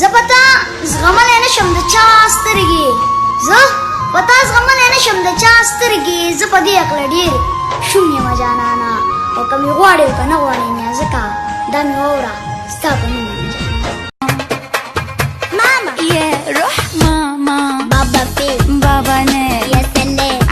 Zapata zgamalene shamdacha astarigi. Zapata zgamalene shamdacha astarigi. Zapadi akladir. Shunya majanana. O kami wade o kana wade nya zaka. Dami ora. Stapa ni majana. Mama. Yeah, roh mama. Baba fi. Baba ne. Ya salam.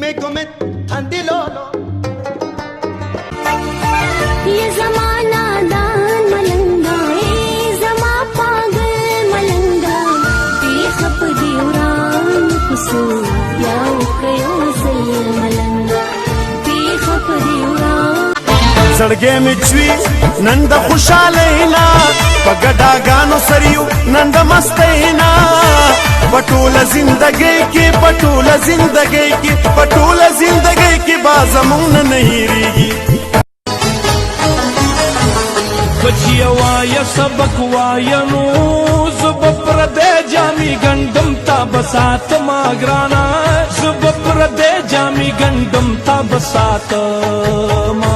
me come andi lolo ये ज़माना दान मलंगा ये ज़मा पागल मलंगा बेखप दिवरान कुसो या कयो सल मलंगा बेखप दिवरान सड़गे मिचवी नंद खुशालेना पगड़ा गानो सरियू नंद मस्तेना पटोल जिंदगी की बाज़मून नहीं रीगी बचिया वाया सबक वाया नो जुब प्रदे जामी गंडम ता बसात मागराना जुब प्रदे जामी गंडम ता बसात मा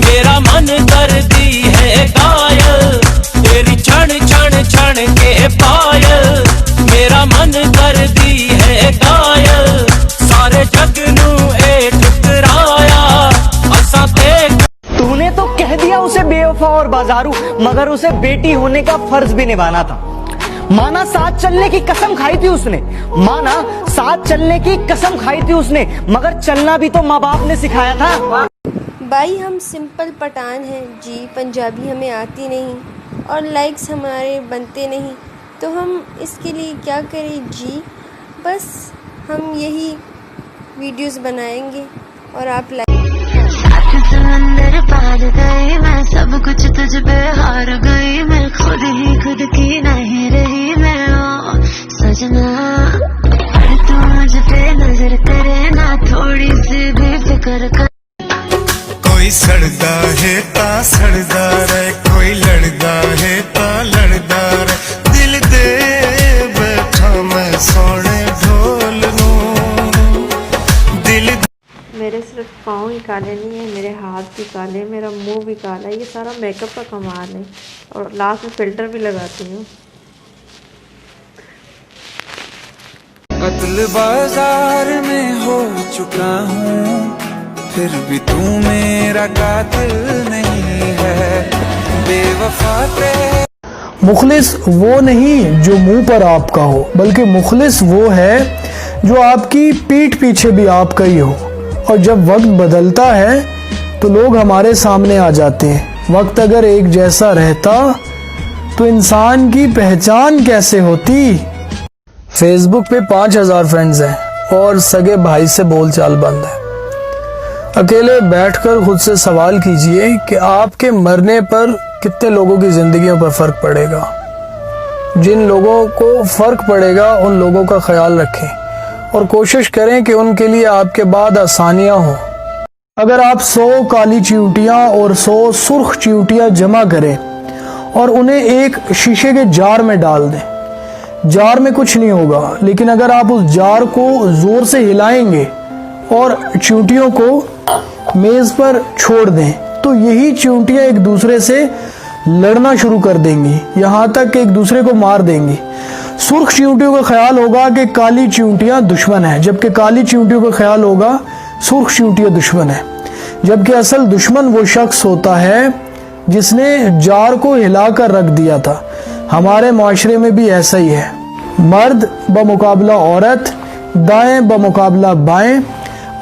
मेरा मन कर दी है कायल तेरी क्षण क्षण क्षण के पायल मेरा मन कर दी है कायल सारे जग नू ए ठुकराया असा ते तूने तो कह दिया उसे बेवफा और बाजारू, मगर उसे बेटी होने का फर्ज भी निभाना था। माना साथ चलने की कसम खाई थी उसने, मगर चलना भी तो माँ बाप ने सिखाया था। भाई हम सिंपल पठान हैं जी, पंजाबी हमें आती नहीं और लाइक्स हमारे बनते नहीं, तो हम इसके लिए क्या करें जी। बस हम यही वीडियोस बनाएंगे और आप समंदर पार गए मैं सब कुछ तुझ पे हार गई मैं खुद ही खुद की नहीं रही मैं ओ सजना पर तू मुझ पे नजर करे ना थोड़ी सी भी फिक्र कर कोई सड़दा है ता सड़दा रहे कोई लड़दा है ता लड़दा रहे दिल दे बैठा मैं सोने ढोल नो दिल मेरे सिर्फ पाँव ही काले नहीं है, मेरे हाथ भी काले, मेरा मुंह भी काला है। ये सारा मेकअप का कमाल है और लास्ट में फिल्टर भी लगाती हूँ। कत्ल बाजार में हो चुका हूँ फिर भी तू मेरा कातिल नहीं है बेवफा ते मुखलिस वो नहीं जो मुंह पर आपका हो, बल्कि मुखलिस वो है जो आपकी पीठ पीछे भी आपका ही हो। और जब वक्त बदलता है तो लोग हमारे सामने आ जाते हैं। वक्त अगर एक जैसा रहता तो इंसान की पहचान कैसे होती। फेसबुक पे 5000 फ्रेंड्स हैं और सगे भाई से बोलचाल बंद है। अकेले बैठकर खुद से सवाल कीजिए कि आपके मरने पर कितने लोगों की जिंदगियों पर फर्क पड़ेगा। जिन लोगों को फर्क पड़ेगा उन लोगों का ख्याल रखें और कोशिश करें कि उनके लिए आपके बाद आसानियां हों। अगर आप 100 काली चींटियां और 100 सुर्ख चींटियां जमा करें और उन्हें एक शीशे के जार में डाल दें, जार में कुछ नहीं होगा, लेकिन अगर आप उस जार को जोर से हिलाएंगे और चींटियों को मेज पर छोड़ दें तो यही चींटियां एक दूसरे से लड़ना शुरू कर देंगी, यहाँ तक कि एक दूसरे को मार देंगी। सुर्ख चींटियों का ख्याल होगा कि काली चींटियां दुश्मन है, जबकि काली चींटियों का ख्याल होगा सुर्ख चींटियां दुश्मन है। जबकि असल दुश्मन वो शख्स होता है जिसने जार को हिलाकर रख दिया था। हमारे माशरे में भी ऐसा ही है। मर्द बमुकाबला औरत, दाएं बमुकाबला बाएं,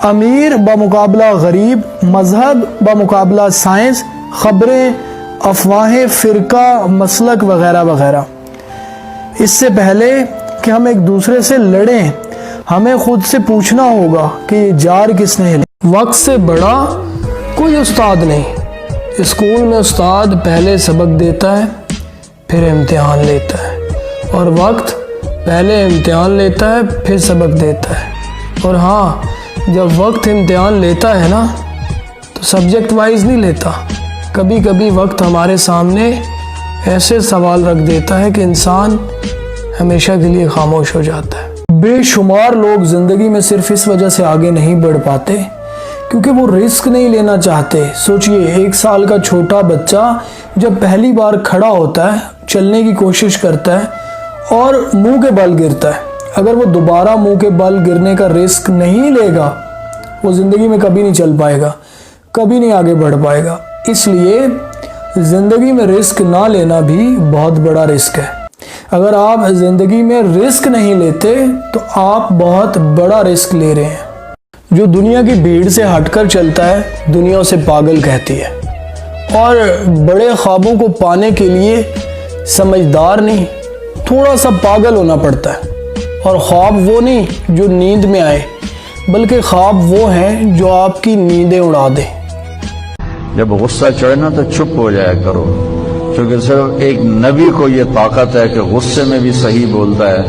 अमीर बमुकाबला गरीब, मजहब बमुकाबला साइंस, खबरें, अफवाहें, फिरका, मसलक वगैरह वगैरह। इससे पहले कि हम एक दूसरे से लड़ें, हमें खुद से पूछना होगा कि ये जार किसने हिला। वक्त से बड़ा कोई उस्ताद नहीं। स्कूल में उस्ताद पहले सबक देता है, फिर इम्तिहान लेता है, और वक्त पहले इम्तिहान लेता है, फिर सबक देता है। और हाँ, जब वक्त इम्तिहान लेता है ना, तो सब्जेक्ट वाइज नहीं लेता। कभी कभी वक्त हमारे सामने ऐसे सवाल रख देता है कि इंसान हमेशा के लिए खामोश हो जाता है। बेशुमार लोग ज़िंदगी में सिर्फ इस वजह से आगे नहीं बढ़ पाते क्योंकि वो रिस्क नहीं लेना चाहते। सोचिए, 1 साल का छोटा बच्चा जब पहली बार खड़ा होता है, चलने की कोशिश करता है और मुंह के बल गिरता है, अगर वो दोबारा मुंह के बल गिरने का रिस्क नहीं लेगा, वो ज़िंदगी में कभी नहीं चल पाएगा, कभी नहीं आगे बढ़ पाएगा। इसलिए ज़िंदगी में रिस्क ना लेना भी बहुत बड़ा रिस्क है। अगर आप ज़िंदगी में रिस्क नहीं लेते तो आप बहुत बड़ा रिस्क ले रहे हैं। जो दुनिया की भीड़ से हटकर चलता है, दुनिया उसे पागल कहती है। और बड़े ख्वाबों को पाने के लिए समझदार नहीं, थोड़ा सा पागल होना पड़ता है। और ख्वाब वो नहीं जो नींद में आए, बल्कि ख्वाब वो हैं जो आपकी नींदें उड़ा दें। जब गुस्सा चढ़े ना तो चुप हो जाया करो, क्योंकि सिर्फ एक नबी को ये ताकत है कि गुस्से में भी सही बोलता है,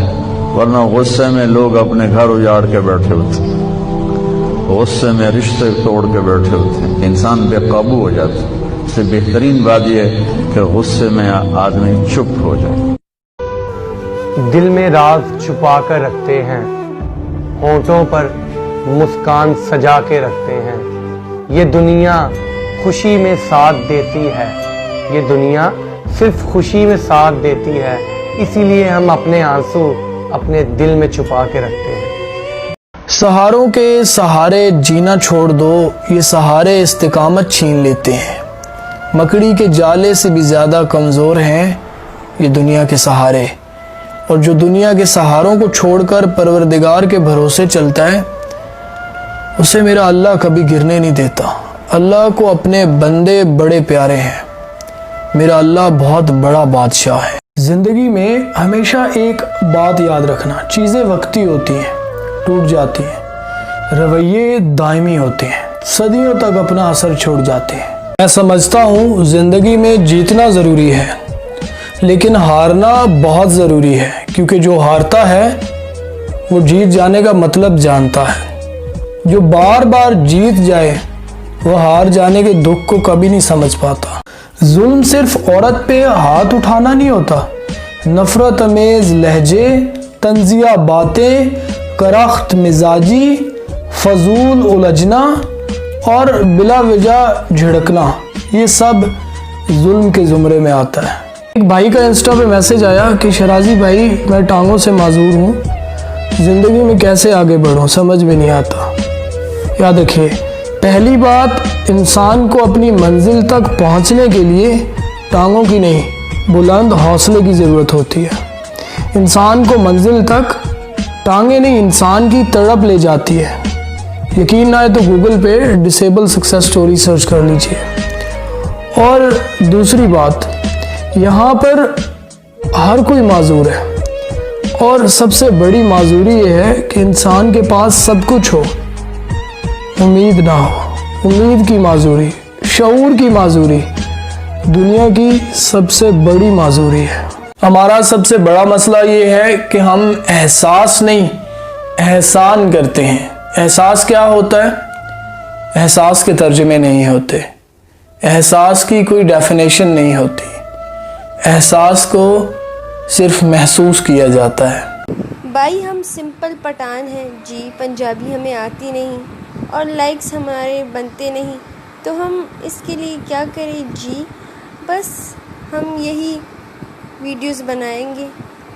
वरना गुस्से में लोग अपने घर उजाड़ के बैठे होते हैं, गुस्से में रिश्ते तोड़ के बैठे होते हैं, इंसान बेकाबू हो जाता है। इससे बेहतरीन बात यह है कि गुस्से में आदमी चुप हो जाए। दिल में राज छुपा कर रखते हैं, होंठों पर मुस्कान सजा के रखते हैं। ये दुनिया खुशी में साथ देती है, ये दुनिया सिर्फ खुशी में साथ देती है, इसीलिए हम अपने आंसू अपने दिल में छुपा के रखते हैं। सहारों के सहारे जीना छोड़ दो, ये सहारे इस्तिकामत छीन लेते हैं। मकड़ी के जाले से भी ज़्यादा कमज़ोर हैं ये दुनिया के सहारे। और जो दुनिया के सहारों को छोड़कर परवरदिगार के भरोसे चलता है, उसे मेरा अल्लाह कभी गिरने नहीं देता। अल्लाह को अपने बंदे बड़े प्यारे हैं। मेरा अल्लाह बहुत बड़ा बादशाह है। ज़िंदगी में हमेशा एक बात याद रखना, चीज़ें वक्ती होती हैं, टूट जाती हैं, रवैये दायमी होते हैं, सदियों तक अपना असर छोड़ जाते हैं। मैं समझता हूँ ज़िंदगी में जीतना ज़रूरी है, लेकिन हारना बहुत ज़रूरी है, क्योंकि जो हारता है वो जीत जाने का मतलब जानता है। जो बार बार जीत जाए वो हार जाने के दुख को कभी नहीं समझ पाता। जुल्म सिर्फ औरत पे हाथ उठाना नहीं होता, नफरत अमेज लहजे, तंजिया बातें, करख्त मिजाजी, फजूल उलझना और बिला वजह झिड़कना, ये सब जुल्म के ज़ुमरे में आता है। एक भाई का इंस्टा पे मैसेज आया कि शराजी भाई, मैं टांगों से माजूर हूँ, ज़िंदगी में कैसे आगे बढ़ूँ समझ में नहीं आता। याद रखिए, पहली बात, इंसान को अपनी मंजिल तक पहुंचने के लिए टांगों की नहीं, बुलंद हौसले की ज़रूरत होती है। इंसान को मंजिल तक टांगे नहीं, इंसान की तड़प ले जाती है। यकीन ना आए तो गूगल पे डिसेबल सक्सेस स्टोरी सर्च कर लीजिए। और दूसरी बात, यहाँ पर हर कोई माजूर है, और सबसे बड़ी माजूरी ये है कि इंसान के पास सब कुछ हो, उम्मीद ना हो। उम्मीद की माजूरी, शऊर की माजूरी दुनिया की सबसे बड़ी माजूरी है। हमारा सबसे बड़ा मसला ये है कि हम एहसास नहीं, एहसान करते हैं। एहसास क्या होता है? एहसास के तर्जुमे नहीं होते, एहसास की कोई डेफिनेशन नहीं होती, एहसास को सिर्फ महसूस किया जाता है। भाई हम सिंपल पठान हैं जी, पंजाबी हमें आती नहीं और लाइक्स हमारे बनते नहीं, तो हम इसके लिए क्या करें जी? बस हम यही वीडियोस बनाएंगे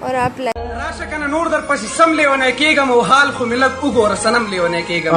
और आप राशकन नूर दर पसी सम लेवने केगम ओ हाल खो मिलक उगोर सनम लेवने केगम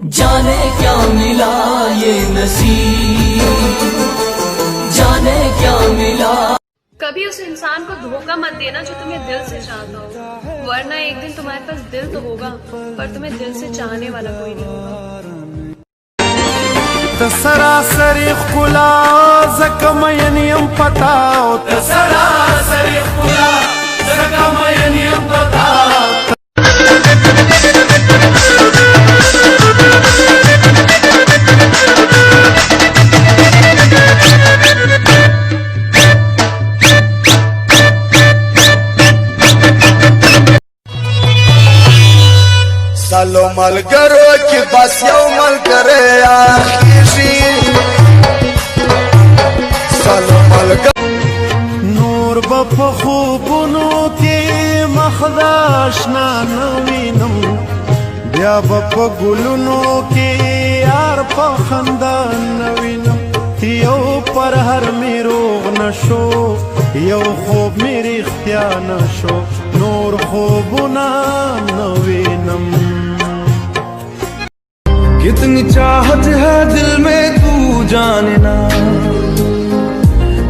जाने क्या मिला ये नसीब, जाने क्या मिला। कभी उस इंसान को धोखा मत देना जो तुम्हें दिल से चाहता हो, वरना एक दिन तुम्हारे पास दिल तो होगा पर तुम्हें दिल से चाहने वाला कोई नहीं होगा। सरासरी खुला जकमयनियम पताओ सरासरी खुला जकमयनियम पताओ सालो मल करो कि बस यो मल करे यार सालो मल नूर बप खूबनो के मखदाशना नवीनम ब्या बप गुलनो के यार पखंदा नवीनम यो पर हर मेरो नशो यो खूब मेरी इख्तिया नशो नूर खूबना नवीनम कितनी चाहत है दिल में तू जाने ना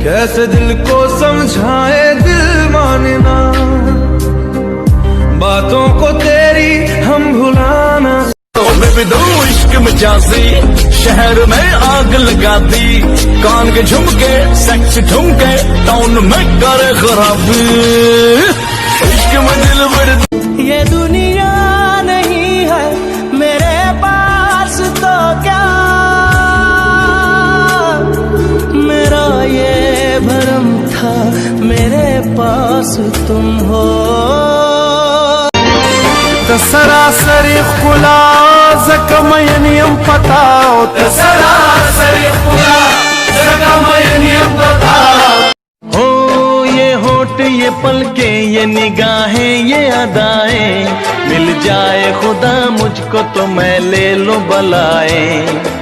कैसे दिल को समझाए दिल माने ना बातों को तेरी हम भुलाना इश्क में जासी शहर में आग लगा दी कान के झुमके सेक्स ठुमके टाउन में करे खराबी इश्क में दिल भर ये दुनिया नहीं है मेरे पास तो क्या मेरा ये भरम था मेरे पास तुम हो सरासरी खुला जकमयनियम पताओ सरासरी खुला जकमयनियम पताओ हो ये होठ ये पलके ये निगाहें ये अदाएं मिल जाए खुदा मुझको तो मैं ले लूं बलाएं